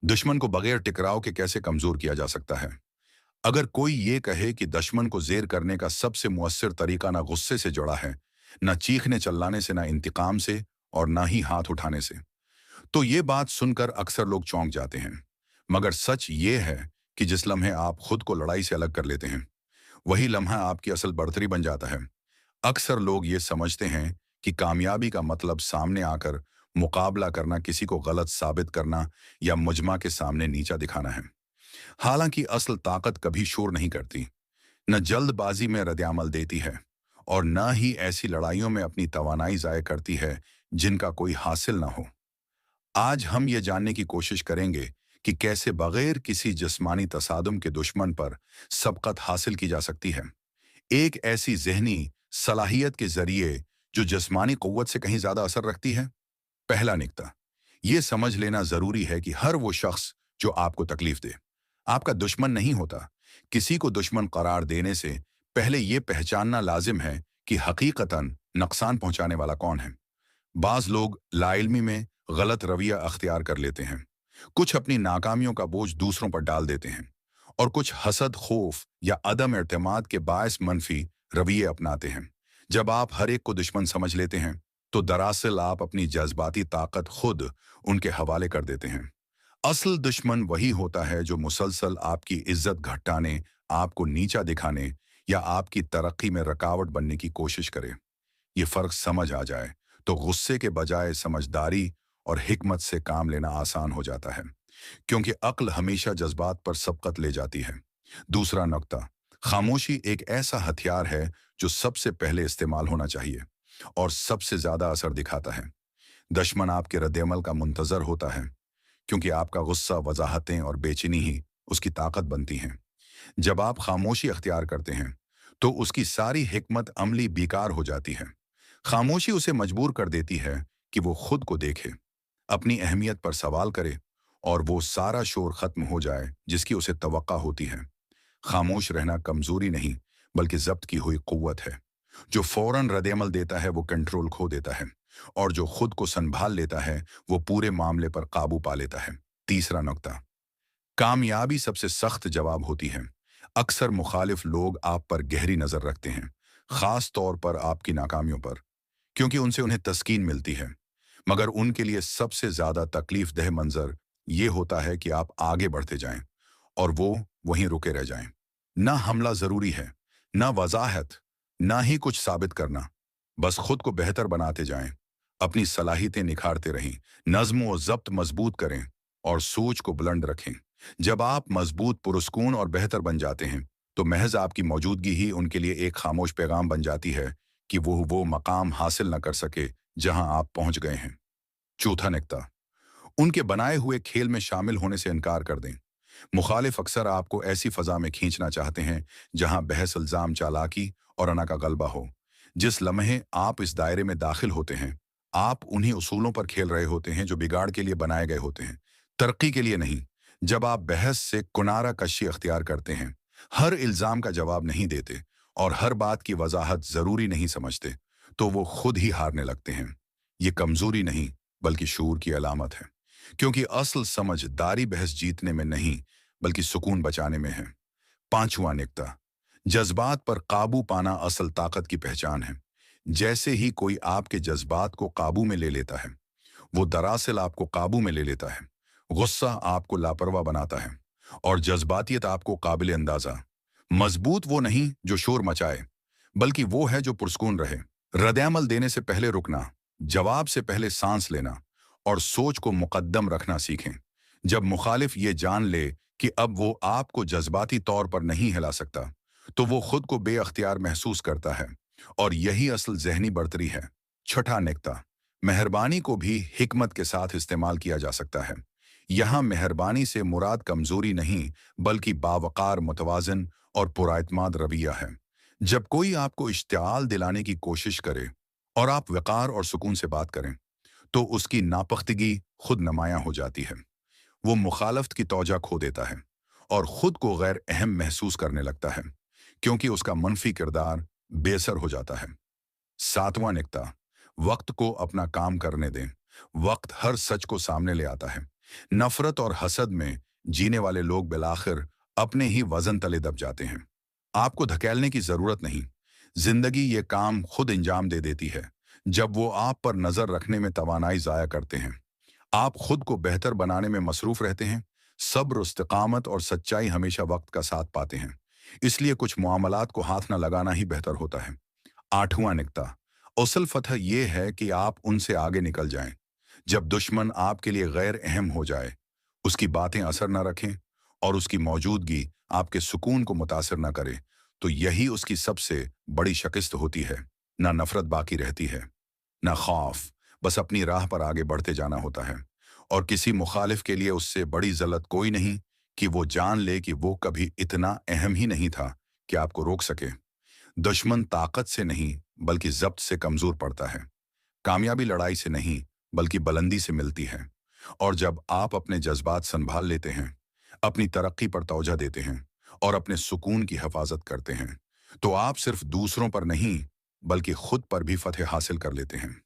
दुश्मन को बगैर टकराव के कैसे कमजोर किया जा सकता है? अगर कोई ये कहे कि दुश्मन को ज़ेर करने का सबसे मुअस्सिर तरीका ना गुस्से से जुड़ा है, ना चीखने चिल्लाने से, ना इंतकाम से और ना ही हाथ उठाने से, तो ये बात सुनकर अक्सर लोग चौंक जाते हैं। मगर सच ये है कि जिस लम्हे आप खुद को लड़ाई से अलग कर लेते हैं, वही लम्हा आपकी असल बढ़तरी बन जाता है। अक्सर लोग ये समझते हैं कि कामयाबी का मतलब सामने आकर मुकाबला करना, किसी को गलत साबित करना या मुजमा के सामने नीचा दिखाना है। हालांकि असल ताकत कभी शोर नहीं करती, न जल्दबाजी में रद्द-ए-अमल देती है और न ही ऐसी लड़ाइयों में अपनी तवानाई ज़ाय करती है जिनका कोई हासिल न हो। आज हम ये जानने की कोशिश करेंगे कि कैसे बगैर किसी जिस्मानी तसादुम के दुश्मन पर सबकत हासिल की जा सकती है, एक ऐसी ज़हनी सलाहियत के ज़रिए जो जिस्मानी क़ुव्वत से कहीं ज़्यादा असर रखती है। पहला निकता, ये समझ लेना ज़रूरी है कि हर वो शख्स जो आपको तकलीफ दे, आपका दुश्मन नहीं होता। किसी को दुश्मन करार देने से पहले ये पहचानना लाजिम है कि हकीकतन नुकसान पहुंचाने वाला कौन है। बाज़ लोग लाइल्मी में गलत रवैया अख्तियार कर लेते हैं, कुछ अपनी नाकामियों का बोझ दूसरों पर डाल देते हैं और कुछ हसद, खौफ या अदम एतमाद के बायस मनफी रवैये अपनाते हैं। जब आप हर एक को दुश्मन समझ लेते हैं, तो दरअसल आप अपनी जज्बाती ताकत खुद उनके हवाले कर देते हैं। असल दुश्मन वही होता है जो मुसलसल आपकी इज्जत घटाने, आपको नीचा दिखाने या आपकी तरक्की में रुकावट बनने की कोशिश करे। ये फर्क समझ आ जाए तो गुस्से के बजाय समझदारी और हिकमत से काम लेना आसान हो जाता है, क्योंकि अक्ल हमेशा जज्बात पर सबकत ले जाती है। दूसरा नुक्ता, खामोशी एक ऐसा हथियार है जो सबसे पहले इस्तेमाल होना चाहिए और सबसे ज्यादा असर दिखाता है। दुश्मन आपके रद्द-ए-अमल का मुंतजर होता है, क्योंकि आपका गुस्सा, वजाहतें और बेचैनी ही उसकी ताकत बनती हैं। जब आप खामोशी अख्तियार करते हैं, तो उसकी सारी हिकमत अमली बेकार हो जाती है। खामोशी उसे मजबूर कर देती है कि वो खुद को देखे, अपनी अहमियत पर सवाल करे और वो सारा शोर खत्म हो जाए जिसकी उसे तवक्का होती है। खामोश रहना कमजोरी नहीं, बल्कि जब्त की हुई कुव्वत है। जो फौरन रद्द-ए-अमल देता है वो कंट्रोल खो देता है, और जो खुद को संभाल लेता है वो पूरे मामले पर काबू पा लेता है। तीसरा नुक्ता, कामयाबी सबसे सख्त जवाब होती है। अक्सर मुखालिफ लोग आप पर गहरी नजर रखते हैं, खास तौर पर आपकी नाकामियों पर, क्योंकि उनसे उन्हें तस्कीन मिलती है। मगर उनके लिए सबसे ज्यादा तकलीफ दह मंजर ये होता है कि आप आगे बढ़ते जाएं और वो वहीं रुके रह जाएं। ना हमला जरूरी है, ना वजाहत, ना ही कुछ साबित करना। बस खुद को बेहतर बनाते जाएं, अपनी सलाहियतें निखारते रहें, नज्म व ज़ब्त मजबूत करें और सोच को बुलंद रखें। जब आप मजबूत, पुरस्कून और बेहतर बन जाते हैं, तो महज आपकी मौजूदगी ही उनके लिए एक खामोश पैगाम बन जाती है कि वो मकाम हासिल न कर सके जहां आप पहुंच गए हैं। चौथा निकता, उनके बनाए हुए खेल में शामिल होने से इनकार कर दें। मुखालिफ अक्सर आपको ऐसी फजा में खींचना चाहते हैं जहां बहस, इल्जाम, चालाकी और अना का गलबा हो। जिस लम्हे आप इस दायरे में दाखिल होते हैं, आप उन्हीं उसूलों पर खेल रहे होते हैं जो बिगाड़ के लिए बनाए गए होते हैं, तरक्की के लिए नहीं। जब आप बहस से कुनारा कशी अख्तियार करते हैं, हर इल्जाम का जवाब नहीं देते और हर बात की वजाहत जरूरी नहीं समझते, तो वो खुद ही हारने लगते हैं। ये कमजोरी नहीं, बल्कि शूर की अलामत है, क्योंकि असल समझदारी बहस जीतने में नहीं, बल्कि सुकून बचाने में है। पांचवा निकता, जज्बात पर काबू पाना असल ताकत की पहचान है। जैसे ही कोई आपके जज्बात को काबू में ले लेता है, वो दरअसल आपको काबू में ले लेता है। गुस्सा आपको लापरवाह बनाता है और जज्बातियत आपको काबिल अंदाजा। मजबूत वो नहीं जो शोर मचाए, बल्कि वो है जो पुरस्कून रहे। रद्द-ए-अमल देने से पहले रुकना, जवाब से पहले सांस लेना और सोच को मुकद्दम रखना सीखें। जब मुखालिफ ये जान ले कि अब वो आपको जज्बाती तौर पर नहीं हिला सकता, तो वो खुद को बेअख्तियार महसूस करता है, और यही असल जहनी बढ़तरी है। छठा निकता, मेहरबानी को भी हिकमत के साथ इस्तेमाल किया जा सकता है। यहाँ मेहरबानी से मुराद कमजोरी नहीं, बल्कि बावकार, मुतवाज़िन और पुराइतमाद रवैया है। जब कोई आपको इश्तिआल दिलाने की कोशिश करे और आप वक़ार और सुकून से बात करें, तो उसकी नापख्तगी खुद नुमायां हो जाती है। वो मुखालफत की तौजा खो देता है और खुद को गैर अहम महसूस करने लगता है, क्योंकि उसका मनफी किरदार बेअसर हो जाता है। सातवां निकता, वक्त को अपना काम करने दें। वक्त हर सच को सामने ले आता है, नफरत और हसद में जीने वाले लोग बिलाखिर अपने ही वजन तले दब जाते हैं। आपको धकेलने की जरूरत नहीं, जिंदगी ये काम खुद अंजाम दे देती है जब वो आप पर नजर रखने में तवानाई जाया करते हैं। आप खुद को बेहतर बनाने में मसरूफ रहते हैं। सब्र, इस्तिकामत और सच्चाई हमेशा वक्त का साथ पाते हैं। इसलिए कुछ मामलात को हाथ न लगाना ही बेहतर होता है। आठवां निकता, असल फतह यह है कि आप उनसे आगे निकल जाएं। जब दुश्मन आपके लिए गैर अहम हो जाए, उसकी बातें असर न रखें और उसकी मौजूदगी आपके सुकून को मुतासिर न करे, तो यही उसकी सबसे बड़ी शिकस्त होती है। ना नफरत बाकी रहती है, ना खौफ, बस अपनी राह पर आगे बढ़ते जाना होता है। और किसी मुखालिफ के लिए उससे बड़ी जल्लत कोई नहीं कि वो जान ले कि वो कभी इतना अहम ही नहीं था कि आपको रोक सके। दुश्मन ताकत से नहीं बल्कि जब्त से कमजोर पड़ता है। कामयाबी लड़ाई से नहीं बल्कि बुलंदी से मिलती है। और जब आप अपने जज्बात संभाल लेते हैं, अपनी तरक्की पर तवज्जो देते हैं और अपने सुकून की हिफाजत करते हैं, तो आप सिर्फ दूसरों पर नहीं बल्कि खुद पर भी फतह हासिल कर लेते हैं।